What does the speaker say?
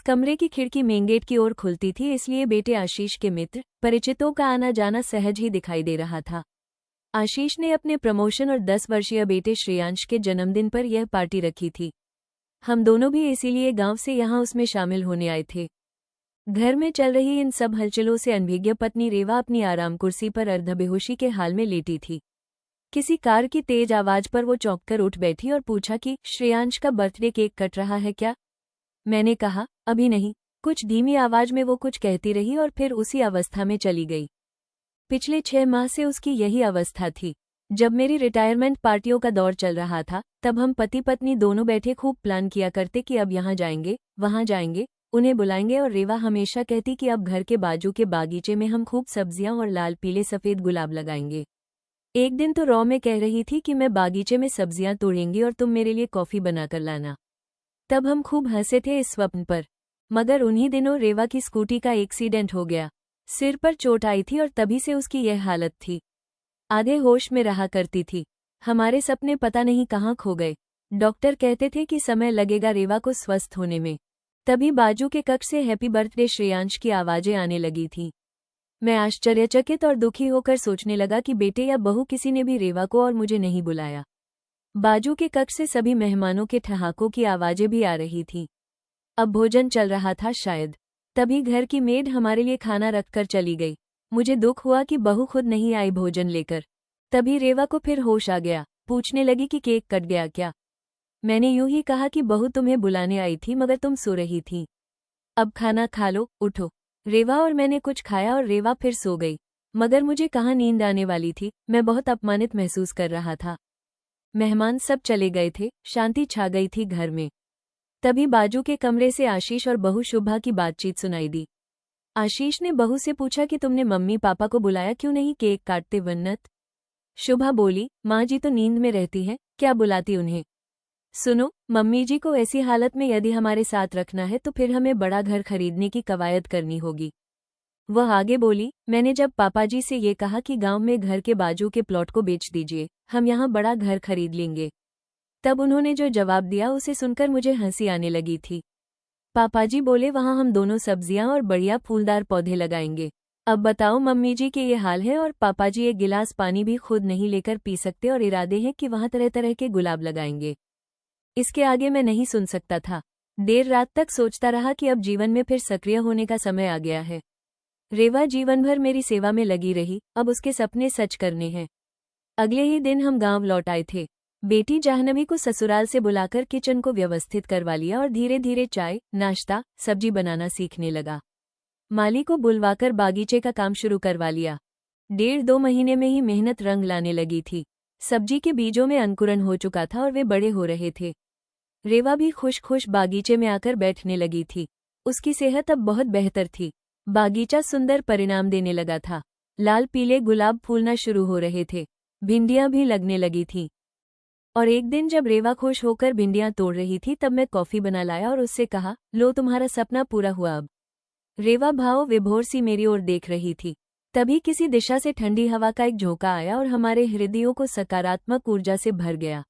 कमरे की खिड़की मेन गेट की ओर खुलती थी, इसलिए बेटे आशीष के मित्र परिचितों का आना जाना सहज ही दिखाई दे रहा था। आशीष ने अपने प्रमोशन और 10 वर्षीय बेटे श्रेयांश के जन्मदिन पर यह पार्टी रखी थी। हम दोनों भी इसीलिए गांव से यहाँ उसमें शामिल होने आए थे। घर में चल रही इन सब हलचलों से अनभिज्ञ पत्नी रेवा अपनी आराम कुर्सी पर अर्धबेहोशी के हाल में लेटी थी। किसी कार की तेज आवाज पर वो चौंककर उठ बैठी और पूछा कि श्रेयांश का बर्थडे केक कट रहा है क्या? मैंने कहा, अभी नहीं। कुछ धीमी आवाज में वो कुछ कहती रही और फिर उसी अवस्था में चली गई। पिछले 6 माह से उसकी यही अवस्था थी। जब मेरी रिटायरमेंट पार्टियों का दौर चल रहा था, तब हम पति पत्नी दोनों बैठे खूब प्लान किया करते कि अब यहाँ जाएंगे, वहाँ जाएंगे, उन्हें बुलाएंगे, और रेवा हमेशा कहती कि अब घर के बाजू के बागीचे में हम खूब सब्जियां और लाल पीले सफेद गुलाब लगाएंगे। एक दिन तो रॉ में कह रही थी कि मैं बागीचे में सब्जियां तोड़ूंगी और तुम मेरे लिए कॉफी बनाकर लाना। तब हम खूब हंसे थे इस स्वप्न पर। मगर उन्हीं दिनों रेवा की स्कूटी का एक्सीडेंट हो गया। सिर पर चोट आई थी और तभी से उसकी यह हालत थी। आधे होश में रहा करती थी। हमारे सपने पता नहीं कहाँ खो गए। डॉक्टर कहते थे कि समय लगेगा रेवा को स्वस्थ होने में। तभी बाजू के कक्ष से हैप्पी बर्थडे श्रेयांश की आवाजें आने लगी थीं। मैं आश्चर्यचकित और दुखी होकर सोचने लगा कि बेटे या बहू किसी ने भी रेवा को और मुझे नहीं बुलाया। बाजू के कक्ष से सभी मेहमानों के ठहाकों की आवाजें भी आ रही थीं। अब भोजन चल रहा था शायद। तभी घर की मेड हमारे लिए खाना रखकर चली गई। मुझे दुख हुआ कि बहू खुद नहीं आई भोजन लेकर। तभी रेवा को फिर होश आ गया। पूछने लगी कि केक कट गया क्या? मैंने यूं ही कहा कि बहू तुम्हें बुलाने आई थी मगर तुम सो रही थी। अब खाना खा लो, उठो। रेवा और मैंने कुछ खाया और रेवा फिर सो गई। मगर मुझे कहाँ नींद आने वाली थी। मैं बहुत अपमानित महसूस कर रहा था। मेहमान सब चले गए थे, शांति छा गई थी घर में। तभी बाजू के कमरे से आशीष और बहू शुभा की बातचीत सुनाई दी। आशीष ने बहू से पूछा कि तुमने मम्मी पापा को बुलाया क्यों नहीं, केक काटते वन्नत? शुभा बोली, माँ जी तो नींद में रहती है, क्या बुलाती उन्हें। सुनो, मम्मी जी को ऐसी हालत में यदि हमारे साथ रखना है तो फिर हमें बड़ा घर खरीदने की कवायद करनी होगी। वह आगे बोली, मैंने जब पापा जी से ये कहा कि गांव में घर के बाजू के प्लॉट को बेच दीजिए, हम यहाँ बड़ा घर खरीद लेंगे, तब उन्होंने जो जवाब दिया उसे सुनकर मुझे हंसी आने लगी थी। पापाजी बोले, वहाँ हम दोनों सब्जियां और बढ़िया फूलदार पौधे लगाएंगे। अब बताओ, मम्मी जी के ये हाल है और पापाजी एक गिलास पानी भी खुद नहीं लेकर पी सकते और इरादे हैं कि वहाँ तरह तरह के गुलाब लगाएंगे। इसके आगे मैं नहीं सुन सकता था। देर रात तक सोचता रहा कि अब जीवन में फिर सक्रिय होने का समय आ गया है। रेवा जीवन भर मेरी सेवा में लगी रही, अब उसके सपने सच करने हैं। अगले ही दिन हम गांव लौट आए थे। बेटी जाह्नवी को ससुराल से बुलाकर किचन को व्यवस्थित करवा लिया और धीरे धीरे चाय, नाश्ता, सब्जी बनाना सीखने लगा। माली को बुलवाकर बागीचे का काम शुरू करवा लिया। 1.5-2 महीने में ही मेहनत रंग लाने लगी थी। सब्जी के बीजों में अंकुरन हो चुका था और वे बड़े हो रहे थे। रेवा भी खुश खुश बागीचे में आकर बैठने लगी थी। उसकी सेहत अब बहुत बेहतर थी। बागीचा सुंदर परिणाम देने लगा था। लाल पीले गुलाब फूलना शुरू हो रहे थे। भिंडियां भी लगने लगी थीं। और एक दिन जब रेवा खुश होकर भिंडियां तोड़ रही थी तब मैं कॉफी बना लाया और उससे कहा, लो तुम्हारा सपना पूरा हुआ अब। रेवा भाव विभोर सी मेरी ओर देख रही थी। तभी किसी दिशा से ठंडी हवा का एक झोंका आया और हमारे हृदयों को सकारात्मक ऊर्जा से भर गया।